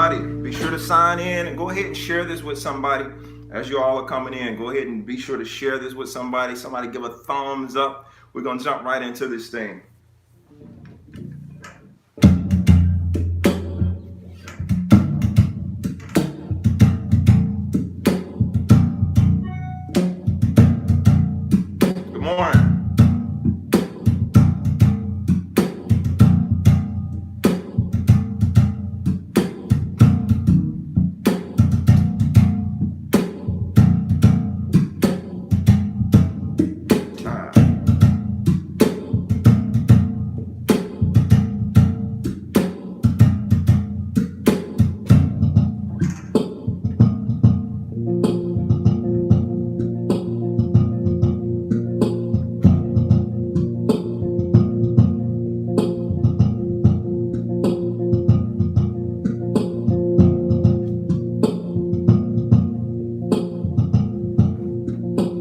everybody. Be sure to sign in and go ahead and share this with somebody. As you all are coming in, go ahead and be sure to share this with somebody. Somebody give a thumbs up. We're going to jump right into this thing. Good morning.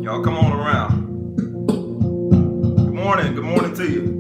Y'all come on around. Good morning to you.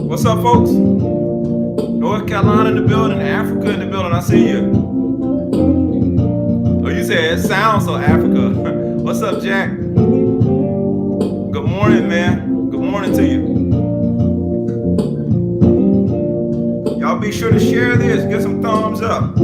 What's up, folks? North Carolina in the building, Africa in the building. I see you. Oh, you said it sounds so Africa. What's up, Jack? Good morning, man. Good morning to you. Y'all be sure to share this. Give some thumbs up.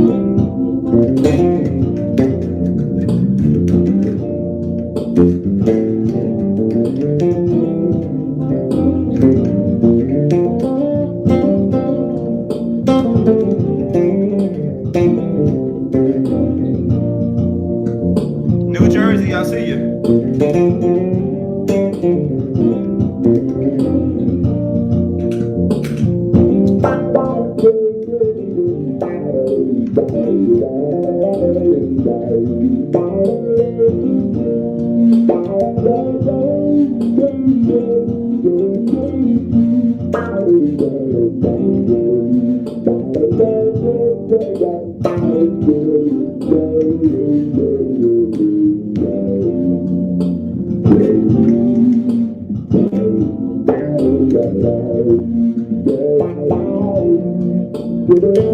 New Jersey, I see you.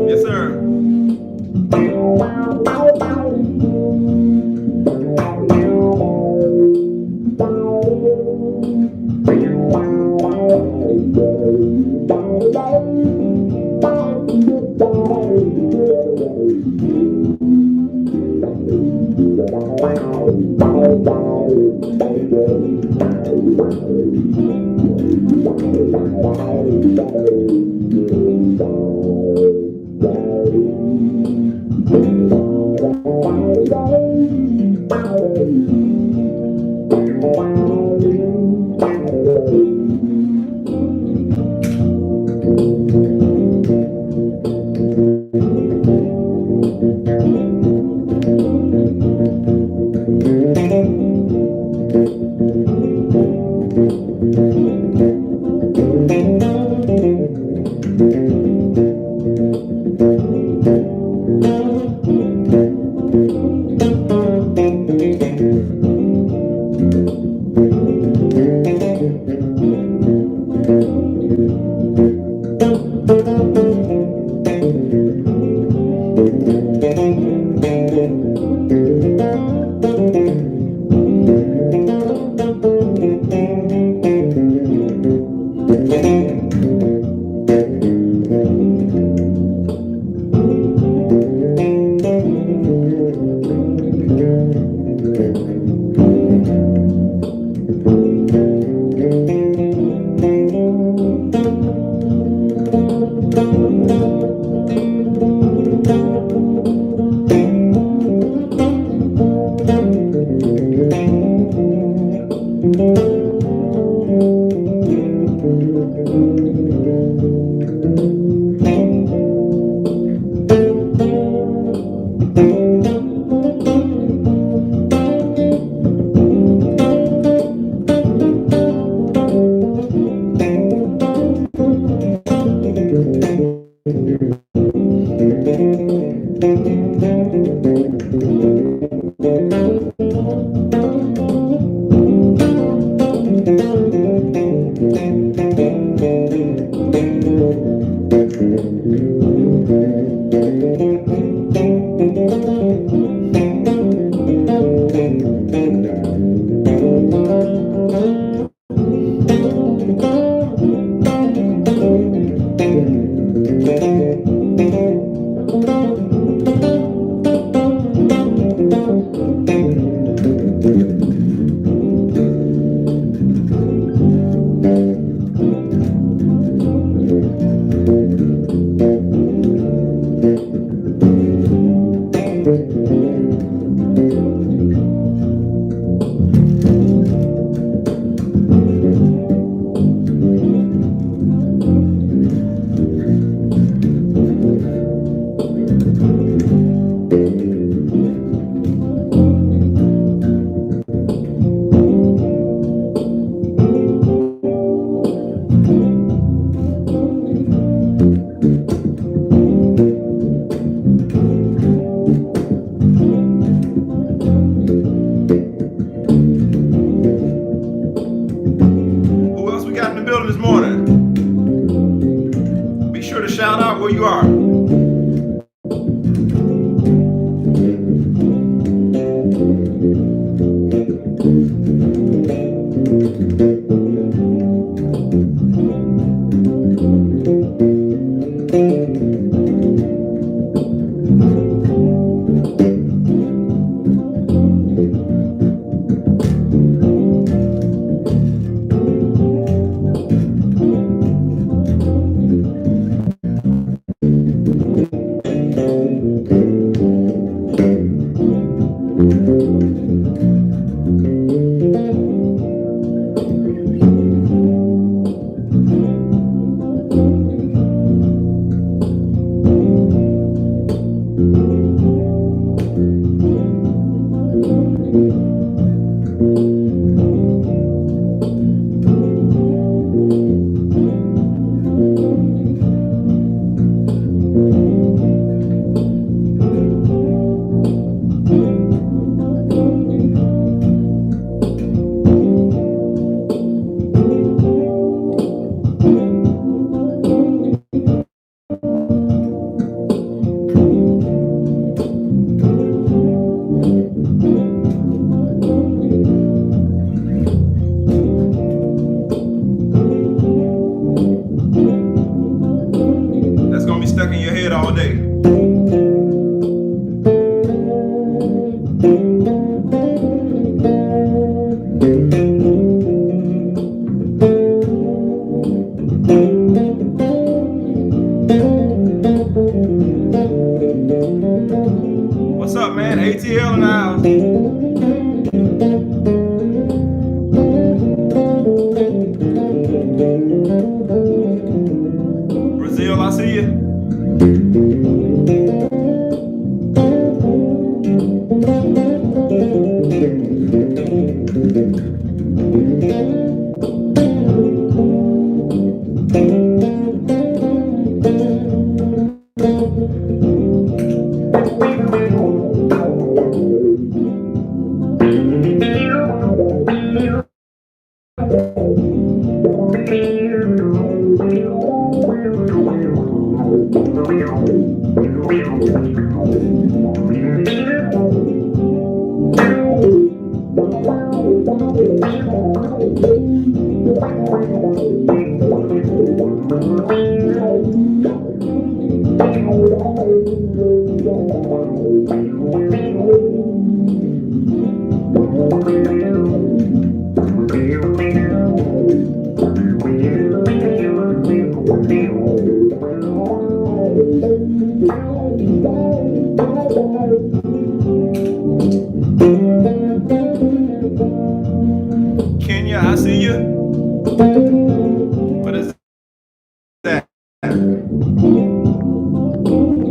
Yes, sir. Where you are. I see you. Kenya, I see you. What is that?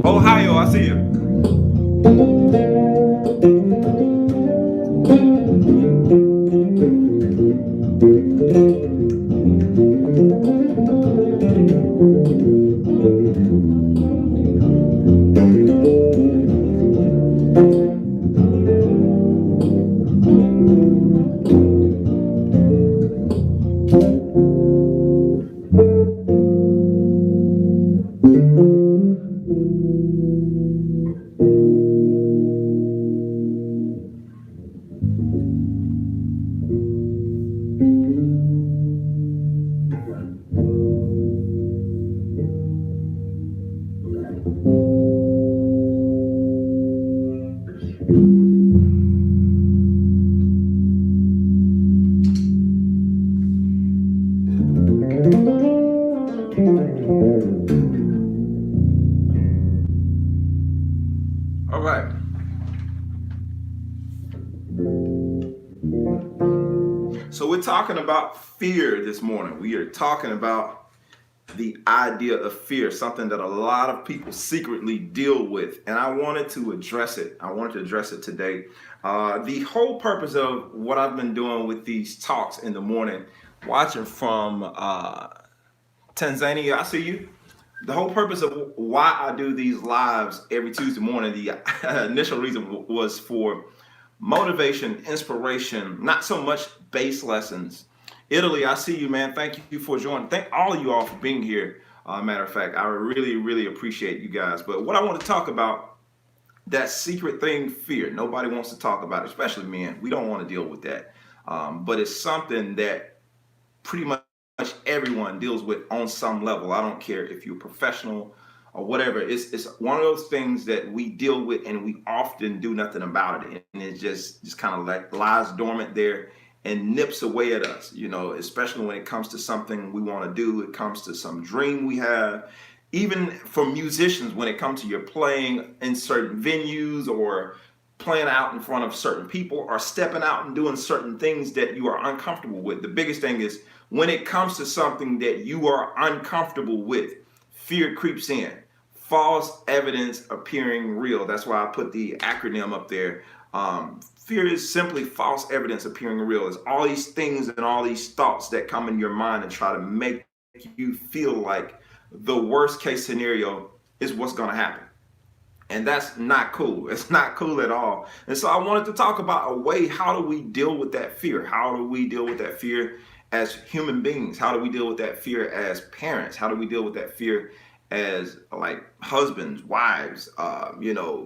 Ohio, I see you. All right. So we're talking about fear this morning. We are talking about the idea of fear, something that a lot of people secretly deal with. And I wanted to address it. I wanted to address it today. The whole purpose of what I've been doing with these talks in the morning, watching from Tanzania, I see you. The whole purpose of why I do these lives every Tuesday morning, the initial reason was for motivation, inspiration, not so much base lessons. Italy, I see you, man. Thank you for joining. Thank all of you all for being here. Matter of fact, I really, really appreciate you guys. But what I want to talk about, that secret thing, fear. Nobody wants to talk about it, especially men. We don't want to deal with that. But it's something that pretty much everyone deals with on some level. I don't care if you're a professional or whatever. It's one of those things that we deal with and we often do nothing about it. And it just kind of like lies dormant there and nips away at us, you know, especially when it comes to something we want to do. It comes to some dream we have. Even for musicians, when it comes to your playing in certain venues or playing out in front of certain people or stepping out and doing certain things that you are uncomfortable with. The biggest thing is when it comes to something that you are uncomfortable with, fear creeps in. False evidence appearing real. That's why I put the acronym up there. Fear is simply false evidence appearing real. It's all these things and all these thoughts that come in your mind and try to make you feel like the worst case scenario is what's going to happen. And that's not cool. It's not cool at all. And so I wanted to talk about a way, how do we deal with that fear? How do we deal with that fear as human beings? How do we deal with that fear as parents? How do we deal with that fear as like husbands, wives,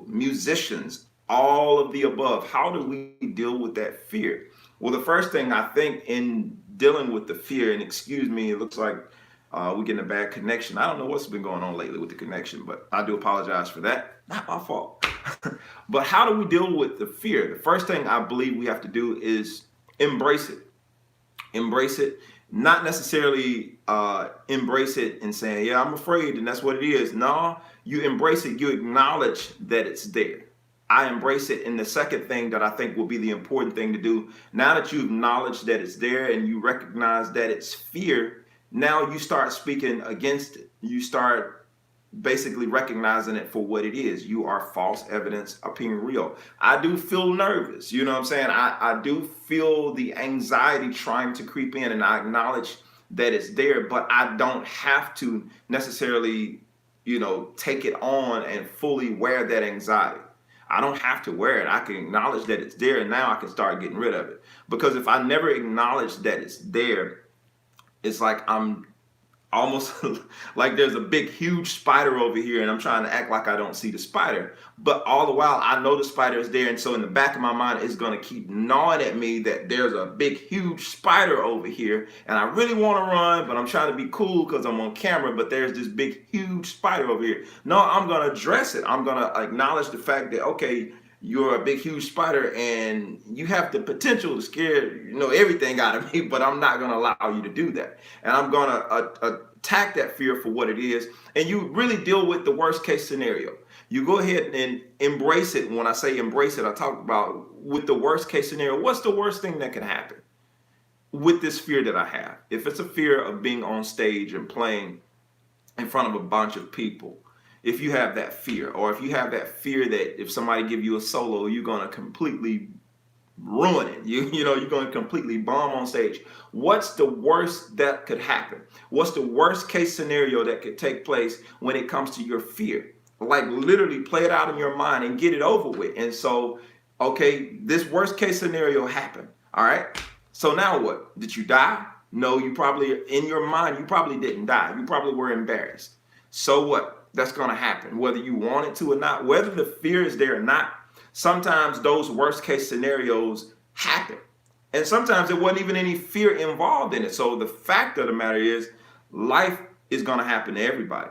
musicians, all of the above? How do we deal with that fear? Well, the first thing I think in dealing with the fear, and excuse me, it looks like we're getting a bad connection. I don't know what's been going on lately with the connection, but I do apologize for that. Not my fault. But how do we deal with the fear? The first thing I believe we have to do is embrace it. Embrace it. Not necessarily embrace it and saying, yeah, I'm afraid and that's what it is. No, you embrace it. You acknowledge that it's there. I embrace it. And the second thing that I think will be the important thing to do, now that you acknowledge that it's there and you recognize that it's fear, now you start speaking against it. You start basically recognizing it for what it is. You are false evidence appearing real. I do feel nervous. You know what I'm saying? I do feel the anxiety trying to creep in, and I acknowledge that it's there, but I don't have to necessarily, take it on and fully wear that anxiety. I don't have to wear it. I can acknowledge that it's there, and now I can start getting rid of it. Because if I never acknowledge that it's there, it's like I'm almost like there's a big huge spider over here and I'm trying to act like I don't see the spider, but all the while I know the spider is there, and so in the back of my mind it's going to keep gnawing at me that there's a big huge spider over here, and I really want to run, but I'm trying to be cool because I'm on camera, but there's this big huge spider over here. No, I'm going to address it. I'm going to acknowledge the fact that, okay, you're a big huge spider and you have the potential to scare everything out of me, but I'm not going to allow you to do that, and I'm going to attack that fear for what it is, and you really deal with the worst case scenario. You go ahead and embrace it. When I say embrace it, I talk about with the worst case scenario. What's the worst thing that can happen with this fear that I have? If it's a fear of being on stage and playing in front of a bunch of people, if you have that fear, or if you have that fear that if somebody give you a solo, you're going to completely ruin it. You're going to completely bomb on stage. What's the worst that could happen? What's the worst case scenario that could take place when it comes to your fear? Like literally play it out in your mind and get it over with. And so, okay, this worst case scenario happened. All right. So now what? Did you die? No, you probably, in your mind, you probably didn't die. You probably were embarrassed. So what? That's going to happen, whether you want it to or not, whether the fear is there or not. Sometimes those worst case scenarios happen. And sometimes there wasn't even any fear involved in it. So the fact of the matter is, life is going to happen to everybody.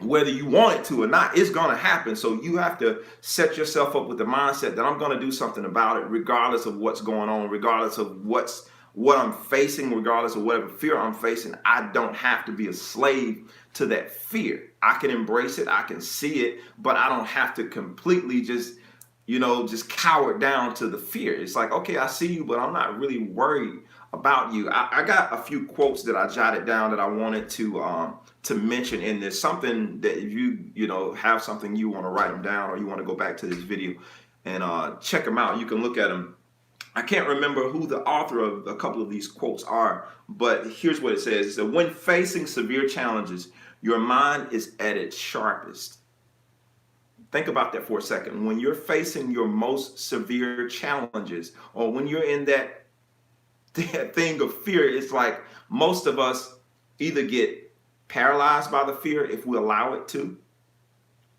Whether you want it to or not, it's going to happen. So you have to set yourself up with the mindset that I'm going to do something about it, regardless of what's going on, regardless of what I'm facing, regardless of whatever fear I'm facing. I don't have to be a slave to that fear. I can embrace it. I can see it, but I don't have to completely just cower down to the fear. It's like, okay, I see you, but I'm not really worried about you. I got a few quotes that I jotted down that I wanted to mention in this. Something that if you have something you want to write them down, or you want to go back to this video and check them out, you can look at them. I can't remember who the author of a couple of these quotes are, but here's what it says. It says, when facing severe challenges, your mind is at its sharpest. Think about that for a second. When you're facing your most severe challenges, or when you're in that thing of fear, it's like most of us either get paralyzed by the fear if we allow it to,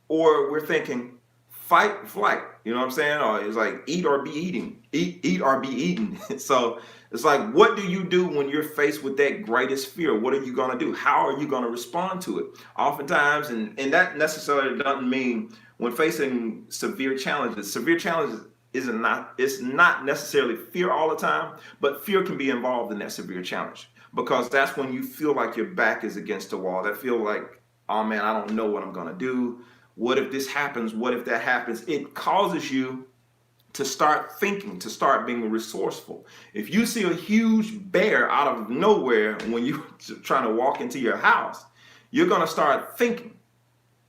or we're thinking fight, flight. You know what I'm saying? Or it's like eat or be eating. Eat or be eaten. So it's like, what do you do when you're faced with that greatest fear? What are you going to do? How are you going to respond to it? Oftentimes, and that necessarily doesn't mean when facing severe challenges it's not necessarily fear all the time, but fear can be involved in that severe challenge, because that's when you feel like your back is against the wall. That feel like, oh man, I don't know what I'm going to do. What if this happens? What if that happens? It causes you to start thinking, to start being resourceful. If you see a huge bear out of nowhere when you're trying to walk into your house, you're going to start thinking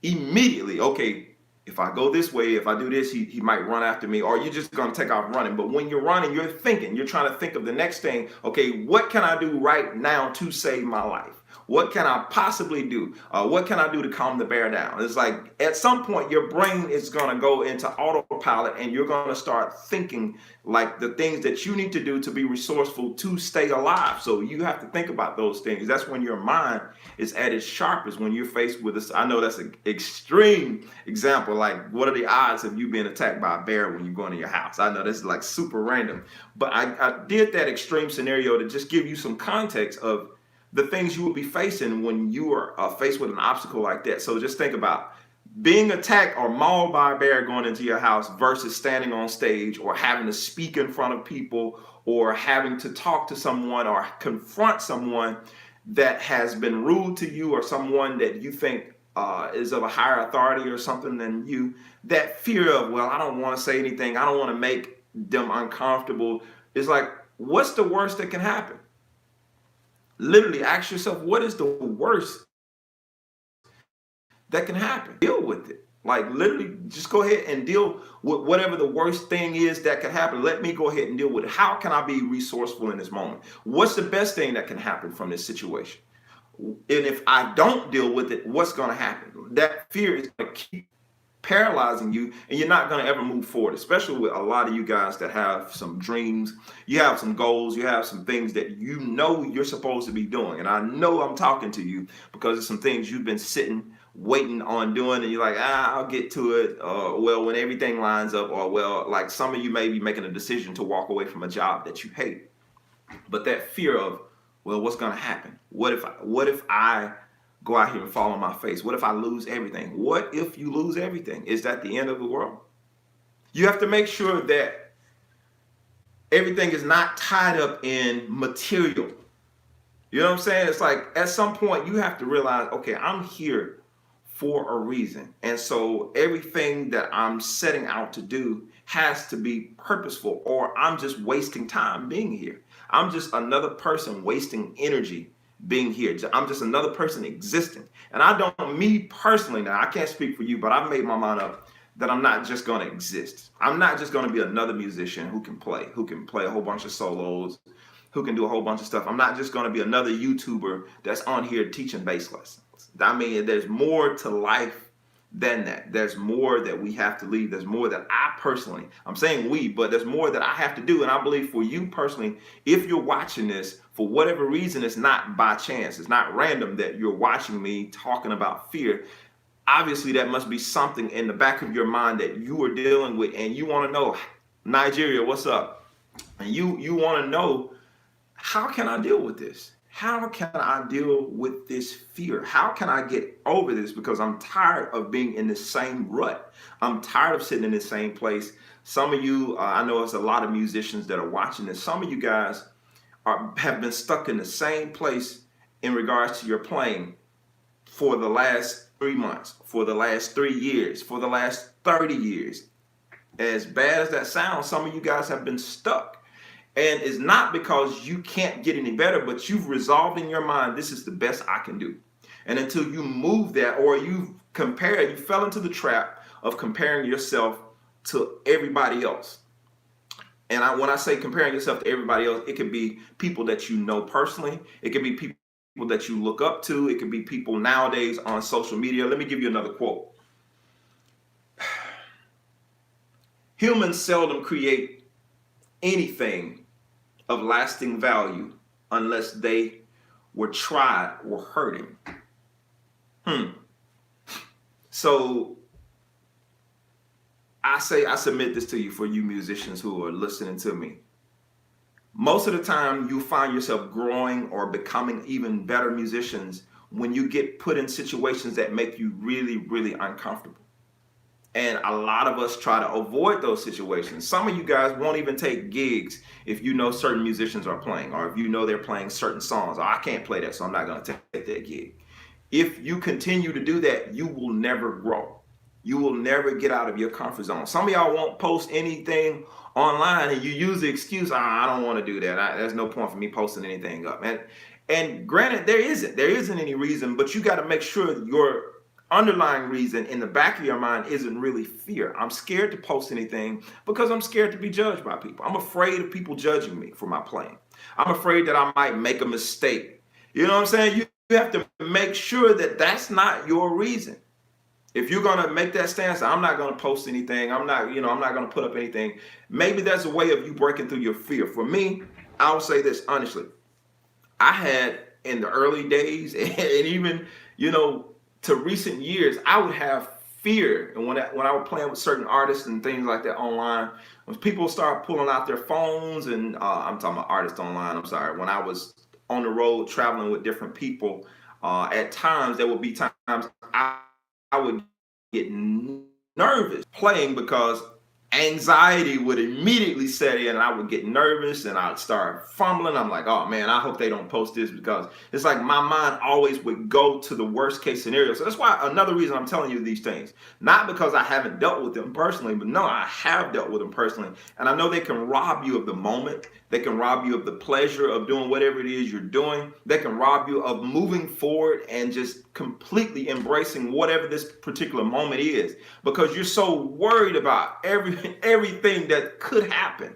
immediately, okay, if I go this way, if I do this, he might run after me, or you're just going to take off running. But when you're running, you're thinking, you're trying to think of the next thing. Okay, what can I do right now to save my life? What can I possibly do? What can I do to calm the bear down? It's like at some point your brain is going to go into autopilot, and you're going to start thinking like the things that you need to do to be resourceful to stay alive. So you have to think about those things. That's when your mind is at its sharpest, when you're faced with this. I know that's an extreme example. Like, what are the odds of you being attacked by a bear when you go into your house? I know this is like super random, but I did that extreme scenario to just give you some context of the things you will be facing when you are faced with an obstacle like that. So just think about being attacked or mauled by a bear going into your house versus standing on stage, or having to speak in front of people, or having to talk to someone or confront someone that has been rude to you, or someone that you think is of a higher authority or something than you. That fear of, well, I don't want to say anything, I don't want to make them uncomfortable, is like, what's the worst that can happen? Literally ask yourself, what is the worst that can happen. Deal with it. Like literally just go ahead and deal with whatever the worst thing is that could happen. Let me go ahead and deal with it. How can I be resourceful in this moment? What's the best thing that can happen from this situation? And if I don't deal with it, what's going to happen? That fear is going to keep paralyzing you, and you're not going to ever move forward, especially with a lot of you guys that have some dreams, you have some goals, you have some things that you know you're supposed to be doing. And I know I'm talking to you because it's some things you've been sitting waiting on doing, and you're like, I'll get to it, well, when everything lines up, or well, like some of you may be making a decision to walk away from a job that you hate, but that fear of, well, what's going to happen? What if I go out here and fall on my face? What if I lose everything? What if you lose everything? Is that the end of the world? You have to make sure that everything is not tied up in material. You know what I'm saying? It's like at some point you have to realize, okay, I'm here for a reason. And so everything that I'm setting out to do has to be purposeful, or I'm just wasting time being here. I'm just another person wasting energy being here. I'm just another person existing. And I don't, me personally, now I can't speak for you, but I've made my mind up that I'm not just going to exist. I'm not just going to be another musician who can play a whole bunch of solos, who can do a whole bunch of stuff. I'm not just going to be another YouTuber that's on here teaching bass lessons. I mean, there's more to life than that. There's more that we have to leave. There's more that I personally, I'm saying we, but there's more that I have to do. And I believe for you personally, if you're watching this, for whatever reason, it's not by chance, it's not random that you're watching me talking about fear. Obviously, that must be something in the back of your mind that you are dealing with, and you want to know, Nigeria, what's up? And you want to know, how can I deal with this? How can I deal with this fear? How can I get over this? Because I'm tired of being in the same rut. I'm tired of sitting in the same place. Some of you, I know it's a lot of musicians that are watching this. Some of you guys have been stuck in the same place in regards to your playing for the last 3 months, for the last 3 years, for the last 30 years. As bad as that sounds, some of you guys have been stuck. And it's not because you can't get any better, but you've resolved in your mind, this is the best I can do. And until you move that, or you fell into the trap of comparing yourself to everybody else. And when I say comparing yourself to everybody else, it could be people that you know personally. It could be people that you look up to. It could be people nowadays on social media. Let me give you another quote. Humans seldom create anything of lasting value unless they were tried or hurting. So I submit this to you, for you musicians who are listening to me. Most of the time you find yourself growing or becoming even better musicians when you get put in situations that make you really, really uncomfortable. And a lot of us try to avoid those situations. Some of you guys won't even take gigs if you know certain musicians are playing, or if you know they're playing certain songs. Oh, I can't play that, so I'm not going to take that gig. If you continue to do that, you will never grow. You will never get out of your comfort zone. Some of y'all won't post anything online, and you use the excuse, I don't want to do that. There's no point for me posting anything up. And granted, there isn't any reason, but you got to make sure your underlying reason in the back of your mind isn't really fear. I'm scared to post anything because I'm scared to be judged by people. I'm afraid of people judging me for my playing. I'm afraid that I might make a mistake. You know what I'm saying? You have to make sure that that's not your reason. If you're going to make that stance, I'm not going to post anything. I'm not going to put up anything. Maybe that's a way of you breaking through your fear. For me, I will say this honestly. I had in the early days and even, to recent years, I would have fear. And when I was playing with certain artists and things like that online, when people start pulling out their phones, and I'm talking about artists online, I'm sorry. When I was on the road traveling with different people, at times there would be times I would get nervous playing because anxiety would immediately set in, and I would get nervous and I'd start fumbling. I'm like, oh man, I hope they don't post this, because it's like my mind always would go to the worst case scenario. So that's why another reason I'm telling you these things, not because I haven't dealt with them personally, but no, I have dealt with them personally. And I know they can rob you of the moment. They can rob you of the pleasure of doing whatever it is you're doing. They can rob you of moving forward and just completely embracing whatever this particular moment is, because you're so worried about everything that could happen.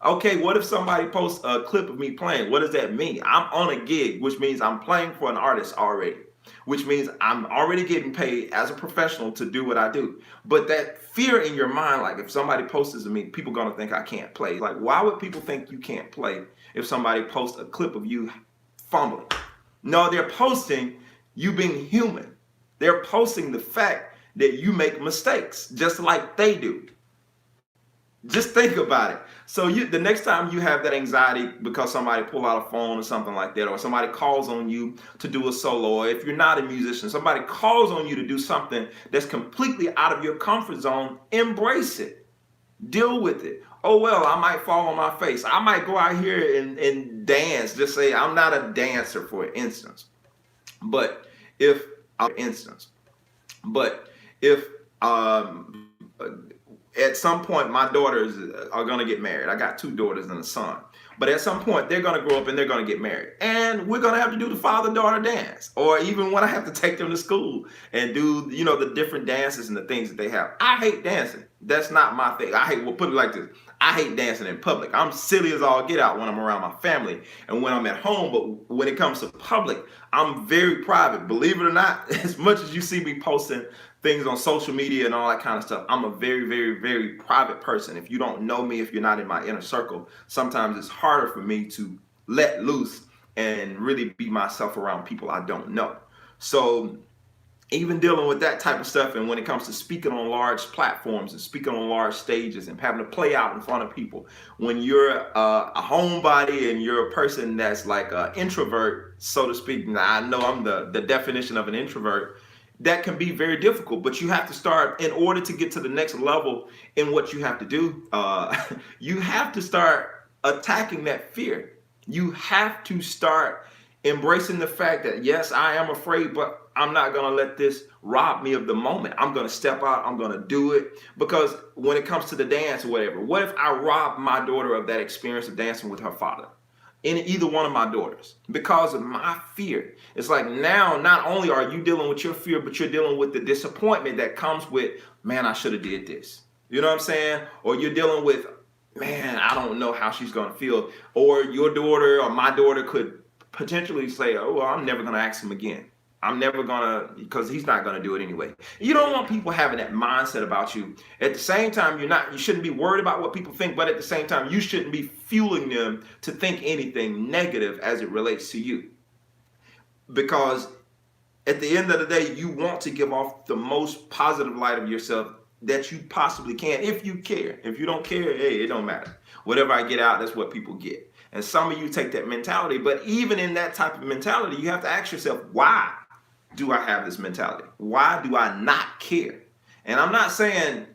Okay, what if somebody posts a clip of me playing? What does that mean? I'm on a gig, which means I'm playing for an artist already, which means I'm already getting paid as a professional to do what I do. But that fear in your mind, like if somebody posts this to me, people gonna think I can't play. Like, why would people think you can't play if somebody posts a clip of you fumbling? No, they're posting you being human. They're posting the fact that you make mistakes just like they do. Just think about it. So the next time you have that anxiety because somebody pull out a phone or something like that, or somebody calls on you to do a solo, or if you're not a musician, somebody calls on you to do something that's completely out of your comfort zone, embrace it. Deal with it. Oh, well, I might fall on my face. I might go out here and dance. Just say, I'm not a dancer, for instance. But if, but if at some point my daughters are going to get married. I got 2 daughters and a son. But at some point they're going to grow up and they're going to get married. And we're going to have to do the father-daughter dance. Or even when I have to take them to school and do, the different dances and the things that they have. I hate dancing. That's not my thing. We'll put it like this. I hate dancing in public. I'm silly as all get out when I'm around my family and when I'm at home. But when it comes to public, I'm very private. Believe it or not, as much as you see me posting things on social media and all that kind of stuff, I'm a very, very, very private person. If you don't know me, if you're not in my inner circle, sometimes it's harder for me to let loose and really be myself around people I don't know. So even dealing with that type of stuff, and when it comes to speaking on large platforms and speaking on large stages and having to play out in front of people, when you're a homebody and you're a person that's like an introvert, so to speak. Now, I know I'm the definition of an introvert. That can be very difficult, but you have to start, in order to get to the next level in what you have to do, you have to start attacking that fear. You have to start embracing the fact that, yes, I am afraid, but I'm not going to let this rob me of the moment. I'm going to step out. I'm going to do it. Because when it comes to the dance or whatever, what if I rob my daughter of that experience of dancing with her father? In either one of my daughters, because of my fear. It's like, now not only are you dealing with your fear, but you're dealing with the disappointment that comes with, man, I should have did this. You know what I'm saying? Or you're dealing with, man, I don't know how she's going to feel. Or your daughter or my daughter could potentially say, oh, well, I'm never going to ask him again. I'm never gonna, because he's not gonna do it anyway. You don't want people having that mindset about you. At the same time, you shouldn't be worried about what people think, but at the same time, you shouldn't be fueling them to think anything negative as it relates to you. Because at the end of the day, you want to give off the most positive light of yourself that you possibly can, if you care. If you don't care, hey, it don't matter. Whatever I get out, that's what people get. And some of you take that mentality, but even in that type of mentality, you have to ask yourself, why do I have this mentality? Why do I not care? And I'm not saying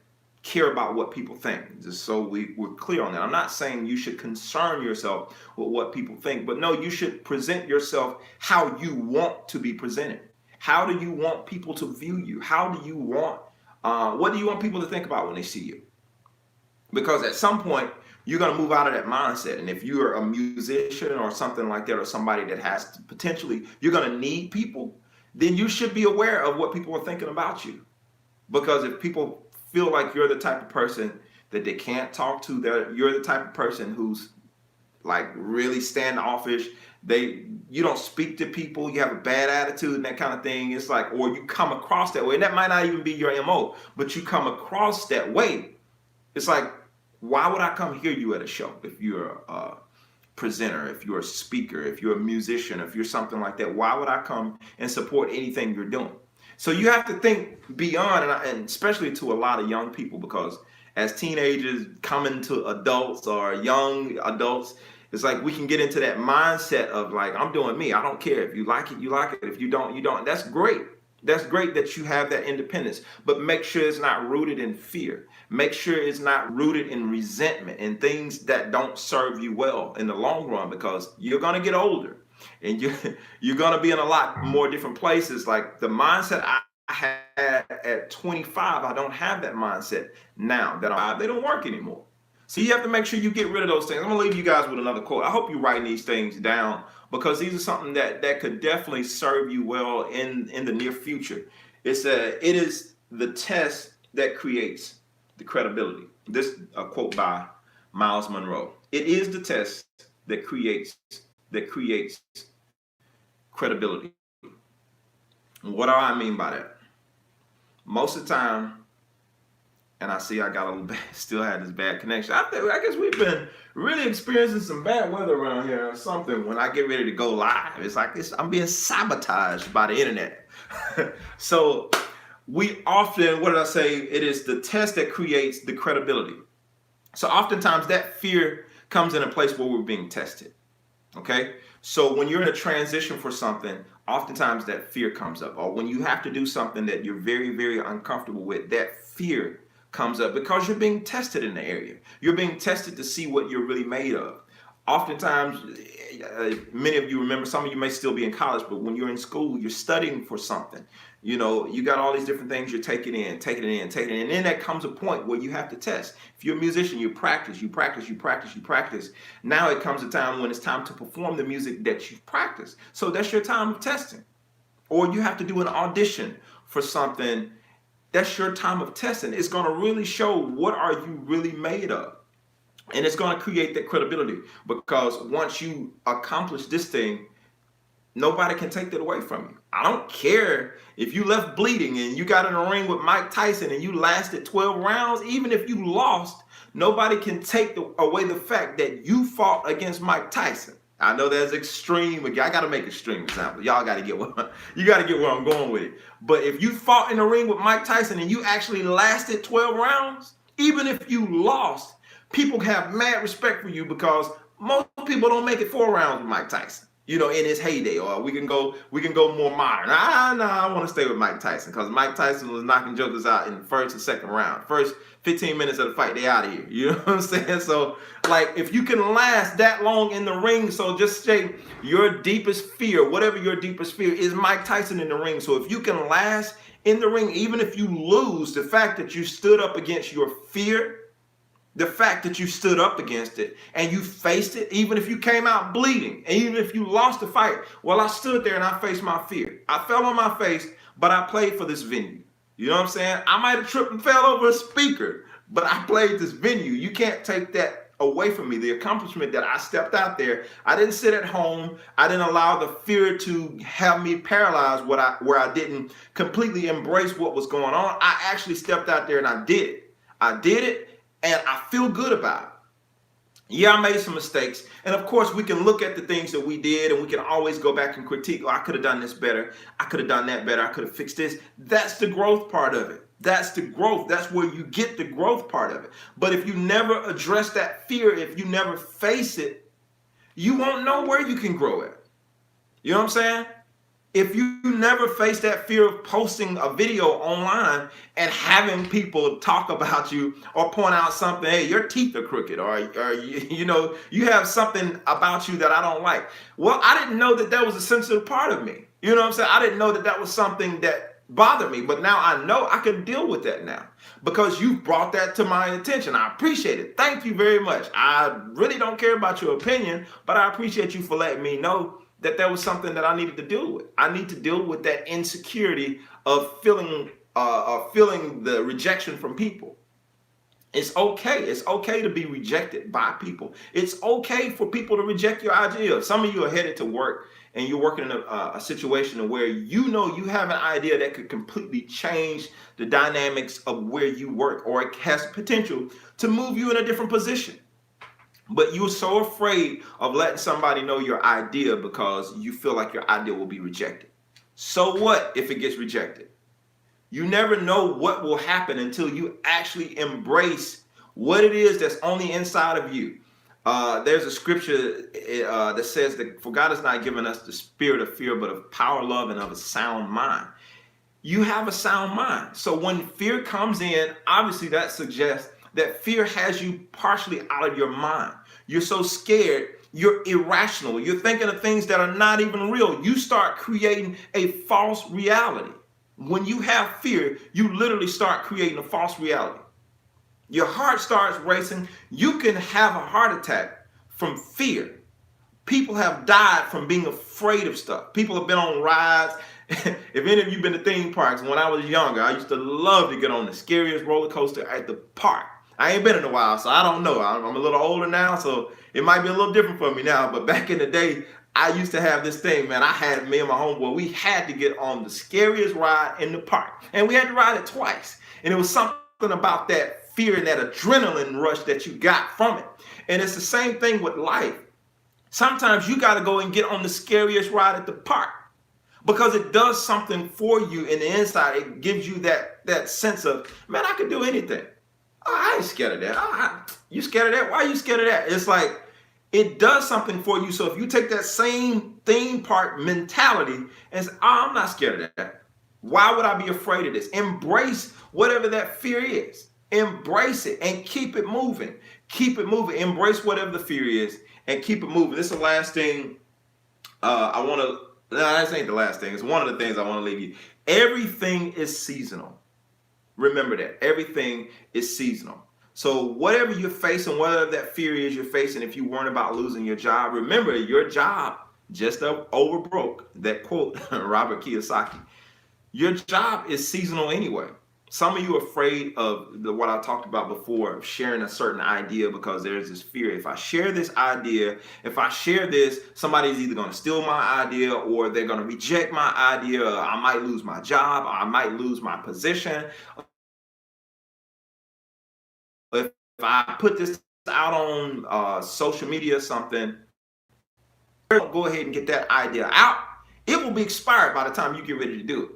care about what people think, just so we're clear on that. I'm not saying you should concern yourself with what people think, but no, you should present yourself how you want to be presented. How do you want people to view you? How do you want, what do you want people to think about when they see you? Because at some point, you're going to move out of that mindset. And if you're a musician or something like that, or somebody that has to potentially, you're going to need people, then you should be aware of what people are thinking about you. Because if people feel like you're the type of person that they can't talk to, that you're the type of person who's like really standoffish, you don't speak to people, you have a bad attitude and that kind of thing, it's like, or you come across that way, and that might not even be your MO, but you come across that way, it's like, why would I come hear you at a show if you're a presenter, if you're a speaker, if you're a musician, if you're something like that? Why would I come and support anything you're doing? So you have to think beyond, and especially to a lot of young people, because as teenagers coming to adults or young adults, it's like we can get into that mindset of like, I'm doing me. I don't care. If you like it, you like it. If you don't, you don't. That's great. That's great that you have that independence, but make sure it's not rooted in fear. Make sure it's not rooted in resentment and things that don't serve you well in the long run, because you're going to get older and you're going to be in a lot more different places. Like the mindset I had at 25, I don't have that mindset now that they don't work anymore. So you have to make sure you get rid of those things. I'm gonna leave you guys with another quote. I hope you're writing these things down because these are something that could definitely serve you well in the near future. It is the test that creates the credibility. This a quote by Miles Monroe. It is the test that creates credibility. What do I mean by that? Most of the time, and I see I got a little bad, still had this bad connection. I guess we've been really experiencing some bad weather around here or something. When I get ready to go live, it's like I'm being sabotaged by the internet. So we often, what did I say? It is the test that creates the credibility. So oftentimes that fear comes in a place where we're being tested. Okay. So when you're in a transition for something, oftentimes that fear comes up. Or when you have to do something that you're very, very uncomfortable with, that fear comes up because you're being tested in the area. You're being tested to see what you're really made of. Oftentimes, many of you remember, some of you may still be in college, but when you're in school, you're studying for something. You know, you got all these different things you're taking in. And then there comes a point where you have to test. If you're a musician, you practice. Now it comes a time when it's time to perform the music that you've practiced. So that's your time of testing. Or you have to do an audition for something. That's your time of testing. It's going to really show what are you really made of. And it's going to create that credibility because once you accomplish this thing, nobody can take that away from you. I don't care if you left bleeding and you got in a ring with Mike Tyson and you lasted 12 rounds. Even if you lost, nobody can take away the fact that you fought against Mike Tyson. I know that's extreme. I got to make extreme examples. Y'all got to get where I'm going with it. But if you fought in a ring with Mike Tyson and you actually lasted 12 rounds, even if you lost, people have mad respect for you because most people don't make it 4 rounds with Mike Tyson, you know, in his heyday. Or we can go more modern. I want to stay with Mike Tyson because Mike Tyson was knocking jokers out in the first and second round. First 15 minutes of the fight, they out of here. You know what I'm saying? So, like, if you can last that long in the ring, so just say your deepest fear, whatever your deepest fear is, Mike Tyson in the ring. So if you can last in the ring, even if you lose, the fact that you stood up against your fear, the fact that you stood up against it and you faced it, even if you came out bleeding, and even if you lost the fight, well, I stood there and I faced my fear. I fell on my face, but I played for this venue. You know what I'm saying? I might have tripped and fell over a speaker, but I played this venue. You can't take that away from me. The accomplishment that I stepped out there, I didn't sit at home. I didn't allow the fear to have me paralyzed where I didn't completely embrace what was going on. I actually stepped out there and I did it. I did it. And I feel good about it. Yeah, I made some mistakes. And of course, we can look at the things that we did and we can always go back and critique. Oh, I could have done this better. I could have done that better. I could have fixed this. That's the growth part of it. That's the growth. That's where you get the growth part of it. But if you never address that fear, if you never face it, you won't know where you can grow at. You know what I'm saying? If you never face that fear of posting a video online and having people talk about you or point out something, hey, your teeth are crooked, or you know, you have something about you that I don't like. Well, I didn't know that was a sensitive part of me. You know what I'm saying? I didn't know that was something that bothered me, but now I know I can deal with that now because you've brought that to my attention. I appreciate it. Thank you very much. I really don't care about your opinion, but I appreciate you for letting me know that was something that I needed to deal with. I need to deal with that insecurity of feeling the rejection from people. It's okay. It's okay to be rejected by people. It's okay for people to reject your idea. Some of you are headed to work and you're working in a situation where you know you have an idea that could completely change the dynamics of where you work, or it has potential to move you in a different position. But you're so afraid of letting somebody know your idea because you feel like your idea will be rejected. So what if it gets rejected? You never know what will happen until you actually embrace what it is that's on the inside of you. There's a scripture that says that for God has not given us the spirit of fear, but of power, love, and of a sound mind. You have a sound mind. So when fear comes in, obviously that suggests that fear has you partially out of your mind. You're so scared, you're irrational. You're thinking of things that are not even real. You start creating a false reality. When you have fear, you literally start creating a false reality. your heart starts racing, you can have a heart attack from fear. People have died from being afraid of stuff. People have been on rides. If any of you been to theme parks, when I was younger, I used to love to get on the scariest roller coaster at the park. I ain't been in a while, so I don't know. I'm a little older now, so it might be a little different for me now. But back in the day, I used to have this thing, man. I had me and my homeboy, we had to get on the scariest ride in the park. And we had to ride it twice. And it was something about that fear and that adrenaline rush that you got from it. And it's the same thing with life. Sometimes you got to go and get on the scariest ride at the park because it does something for you in the inside. It gives you that sense of, man, I can do anything. Oh, I ain't scared of that. You scared of that? Why are you scared of that? It's like it does something for you. So if you take that same theme park mentality and say, oh, I'm not scared of that. Why would I be afraid of this? Embrace whatever that fear is. Embrace it and keep it moving. Keep it moving. Embrace whatever the fear is and keep it moving. This is the last thing I want to, no, this ain't the last thing. It's one of the things I want to leave you. Everything is seasonal. Remember that. Everything is seasonal. So whatever you're facing, whatever that fear is you're facing, if you worry about losing your job, remember your job just over broke. That quote, Robert Kiyosaki. Your job is seasonal anyway. Some of you are afraid of what I talked about before, of sharing a certain idea because there's this fear. If I share this idea, if I share this, somebody's either going to steal my idea or they're going to reject my idea. I might lose my job. I might lose my position. If I put this out on social media or something, go ahead and get that idea out. It will be expired by the time you get ready to do it.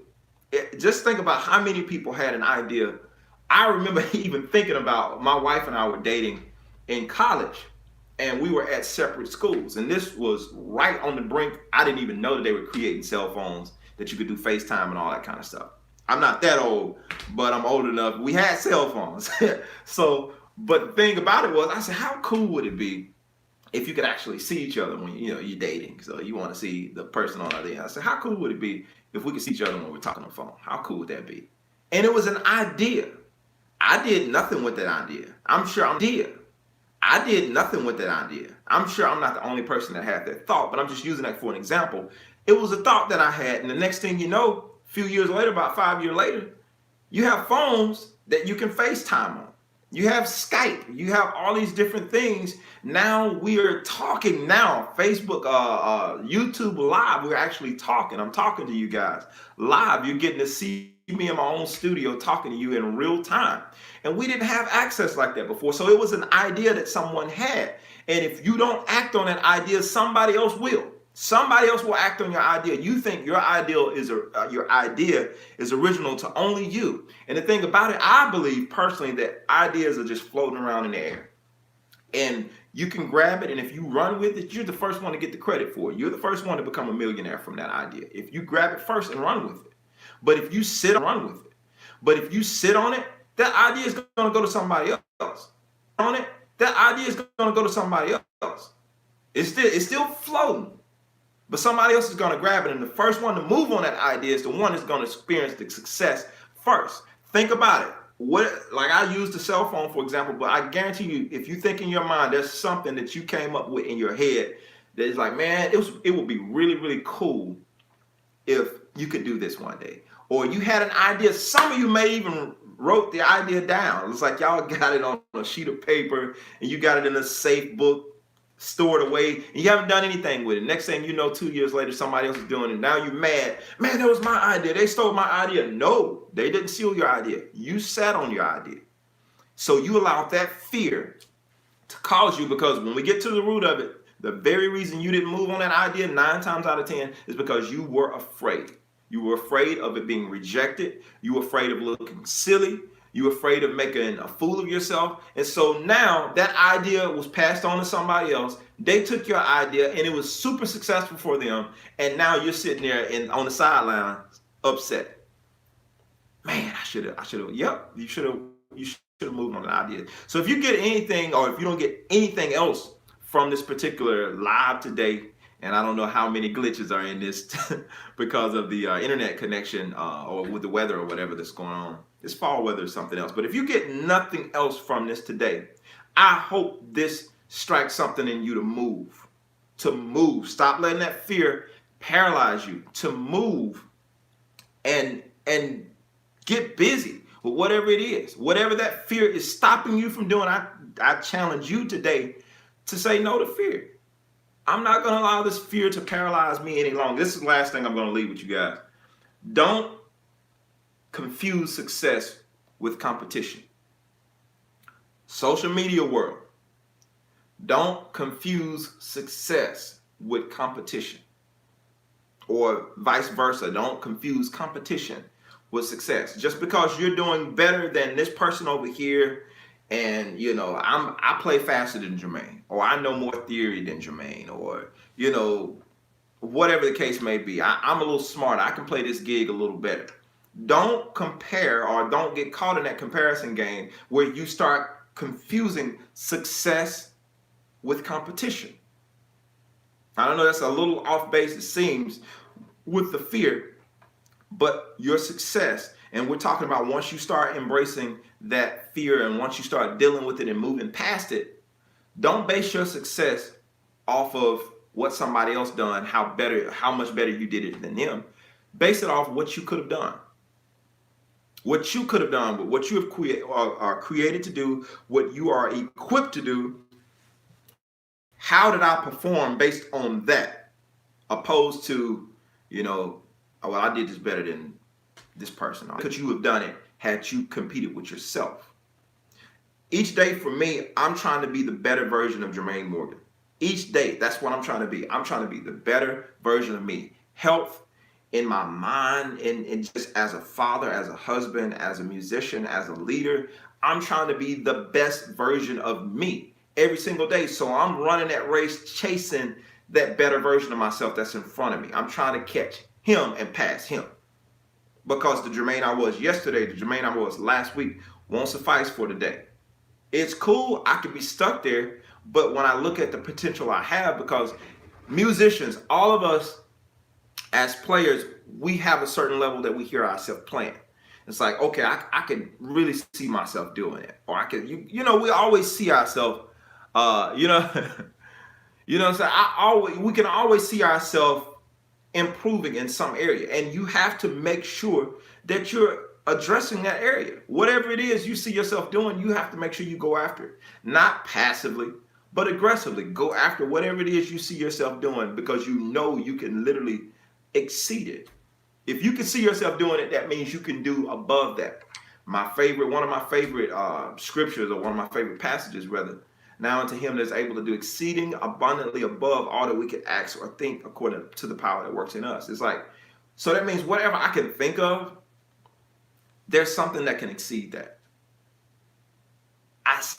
Just think about how many people had an idea. I remember even thinking about, my wife and I were dating in college and we were at separate schools. And this was right on the brink. I didn't even know that they were creating cell phones that you could do FaceTime and all that kind of stuff. I'm not that old, but I'm old enough. We had cell phones. But the thing about it was, I said, how cool would it be if you could actually see each other when you're dating? So you want to see the person on the other end. I said, how cool would it be if we could see each other when we're talking on the phone? How cool would that be? And it was an idea. I did nothing with that idea. I did nothing with that idea. I'm sure I'm not the only person that had that thought, but I'm just using that for an example. It was a thought that I had, and the next thing you know, a few years later, about 5 years later, you have phones that you can FaceTime on. You have Skype. You have all these different things. Now we are talking now. Facebook, YouTube Live. We're actually talking. I'm talking to you guys live. You're getting to see me in my own studio talking to you in real time. And we didn't have access like that before. So it was an idea that someone had. And if you don't act on that idea, somebody else will. Somebody else will act on your idea. You think your idea is original to only you. And the thing about it, I believe personally that ideas are just floating around in the air. And you can grab it, and if you run with it, you're the first one to get the credit for it. You're the first one to become a millionaire from that idea. If you grab it first and run with it. But if you sit on it, that idea is going to go to somebody else. It's still floating. But somebody else is going to grab it, and the first one to move on that idea is the one that's going to experience the success first. Think about it. Like I used the cell phone, for example, but I guarantee you, if you think in your mind, there's something that you came up with in your head that is like, man, it would be really, really cool if you could do this one day. Or you had an idea. Some of you may even wrote the idea down. It's like y'all got it on a sheet of paper and you got it in a safe book, stored away, and you haven't done anything with it. Next thing you know, 2 years later, somebody else is doing it. Now you're mad. Man, that was my idea. They stole my idea. No, they didn't steal your idea. You sat on your idea. So you allowed that fear to cause you, because when we get to the root of it, the very reason you didn't move on that idea 9 times out of 10 is because you were afraid. You were afraid of it being rejected. You were afraid of looking silly. You were afraid of making a fool of yourself. And so now that idea was passed on to somebody else. They took your idea and it was super successful for them. And now you're sitting there and on the sideline upset. Man, I should have, you should have moved on that idea. So if you get anything, or if you don't get anything else from this particular live today, And I don't know how many glitches are in this because of the internet connection or with the weather or whatever that's going on. It's fall weather or something else. But if you get nothing else from this today, I hope this strikes something in you to move. To move. Stop letting that fear paralyze you. To move and get busy with whatever it is. Whatever that fear is stopping you from doing, I challenge you today to say no to fear. I'm not going to allow this fear to paralyze me any longer. This is the last thing I'm going to leave with you guys. Don't confuse success with competition. Social media world, don't confuse success with competition. Or vice versa, don't confuse competition with success. Just because you're doing better than this person over here, and I play faster than Jermaine, or I know more theory than Jermaine, or whatever the case may be, I'm a little smarter, I can play this gig a little better. Don't compare, or don't get caught in that comparison game where you start confusing success with competition. I don't know, that's a little off base, it seems, with the fear, but your success, and we're talking about once you start embracing that fear and once you start dealing with it and moving past it, don't base your success off of what somebody else done, how much better you did it than them. Base it off what you could have done. What you could have done, what you have are created to do, what you are equipped to do. How did I perform based on that? Opposed to, well, I did this better than this person. Could you have done it had you competed with yourself? Each day for me, I'm trying to be the better version of Jermaine Morgan. Each day, that's what I'm trying to be. I'm trying to be the better version of me. Health in my mind, and just as a father, as a husband, as a musician, as a leader, I'm trying to be the best version of me every single day. So I'm running that race, chasing that better version of myself that's in front of me. I'm trying to catch him and pass him. Because the Jermaine I was yesterday, the Jermaine I was last week won't suffice for today. It's cool, I could be stuck there, but when I look at the potential I have, because musicians, all of us as players, we have a certain level that we hear ourselves playing. It's like, okay, I can really see myself doing it. Or I can, we always see ourselves, so we can always see ourselves improving in some area, and you have to make sure that you're addressing that area. Whatever it is you see yourself doing, you have to make sure you go after it. Not passively, but aggressively. Go after whatever it is you see yourself doing, because you know you can literally exceed it. If you can see yourself doing it, that means you can do above that. One of my favorite scriptures, or one of my favorite passages rather, now unto him that is able to do exceeding abundantly above all that we could ask or think, according to the power that works in us. It's like, so that means whatever I can think of, there's something that can exceed that.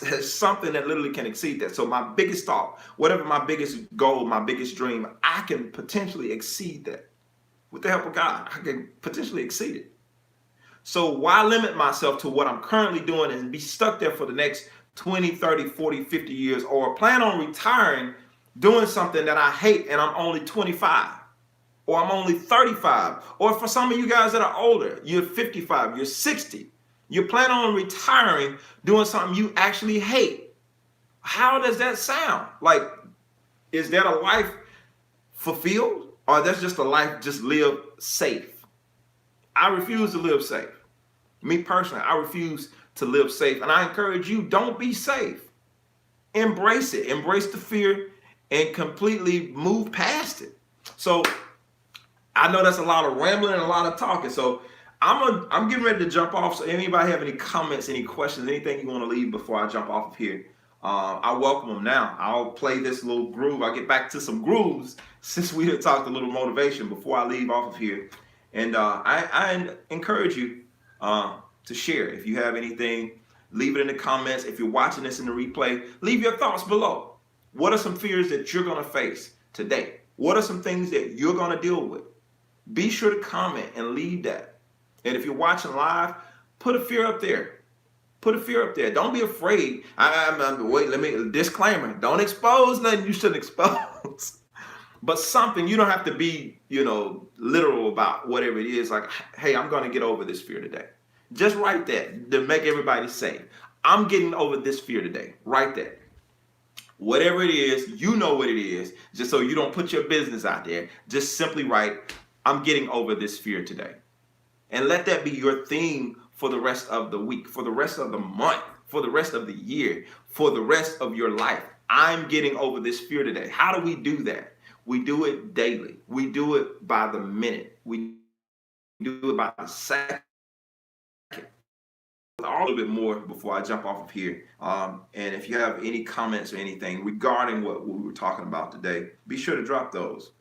There's something that literally can exceed that. So my biggest thought, whatever my biggest goal, my biggest dream, I can potentially exceed that. With the help of God, I can potentially exceed it. So why limit myself to what I'm currently doing and be stuck there for the next 20, 30, 40, 50 years, or plan on retiring doing something that I hate and I'm only 25, or I'm only 35, or for some of you guys that are older, you're 55, you're 60, you plan on retiring doing something you actually hate. How does that sound? Like, is that a life fulfilled, or that's just a life just live safe? I refuse to live safe. Me personally, I refuse to live safe. And I encourage you, don't be safe. Embrace it. Embrace the fear and completely move past it. So I know that's a lot of rambling and a lot of talking. So I'm getting ready to jump off. So anybody have any comments, any questions, anything you want to leave before I jump off of here? I welcome them now. I'll play this little groove. I'll get back to some grooves since we had talked a little motivation before I leave off of here. And I encourage you to share. If you have anything, leave it in the comments. If you're watching this in the replay, leave your thoughts below. What are some fears that you're going to face today? What are some things that you're going to deal with? Be sure to comment and leave that. And if you're watching live, put a fear up there. Put a fear up there. Don't be afraid. Wait, disclaimer. Don't expose nothing you shouldn't expose. But something, you don't have to be, literal about whatever it is. Like, hey, I'm going to get over this fear today. Just write that to make everybody say, I'm getting over this fear today. Write that. Whatever it is, you know what it is, just so you don't put your business out there. Just simply write, I'm getting over this fear today. And let that be your theme for the rest of the week, for the rest of the month, for the rest of the year, for the rest of your life. I'm getting over this fear today. How do we do that? We do it daily. We do it by the minute. We do it by the second. A little bit more before I jump off of here. And if you have any comments or anything regarding what we were talking about today, be sure to drop those.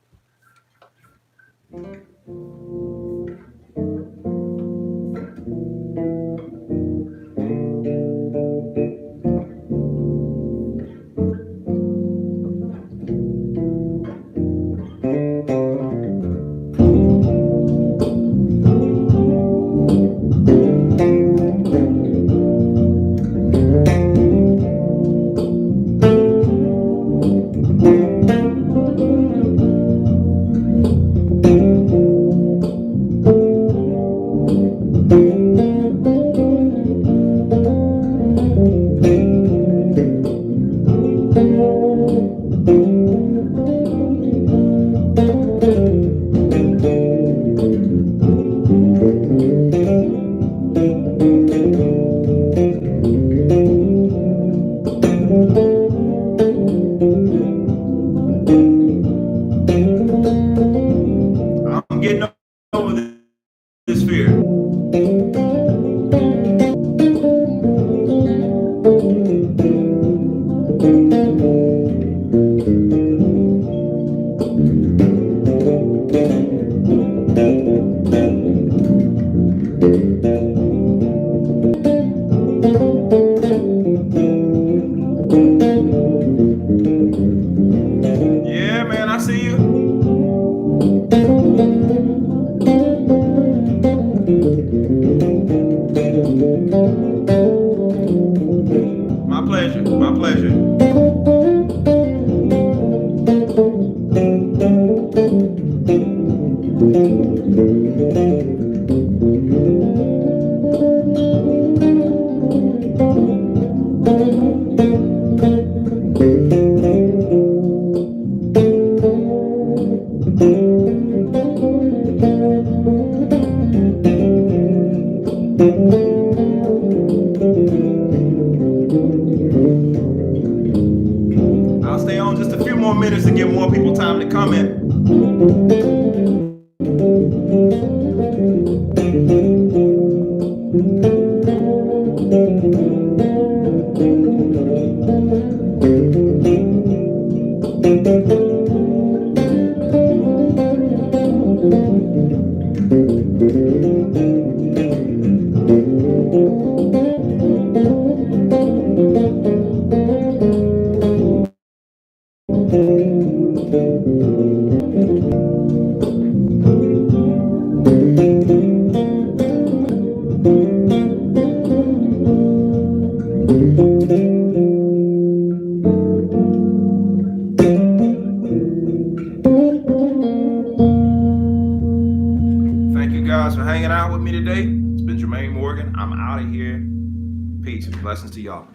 I'm getting over this fear. Yeah, man, I see you. My pleasure. My pleasure. I'll stay on just a few more minutes to give more people time to comment. Thank you guys for hanging out with me today. It's been Jermaine Morgan. I'm out of here. Peace. Blessings to y'all.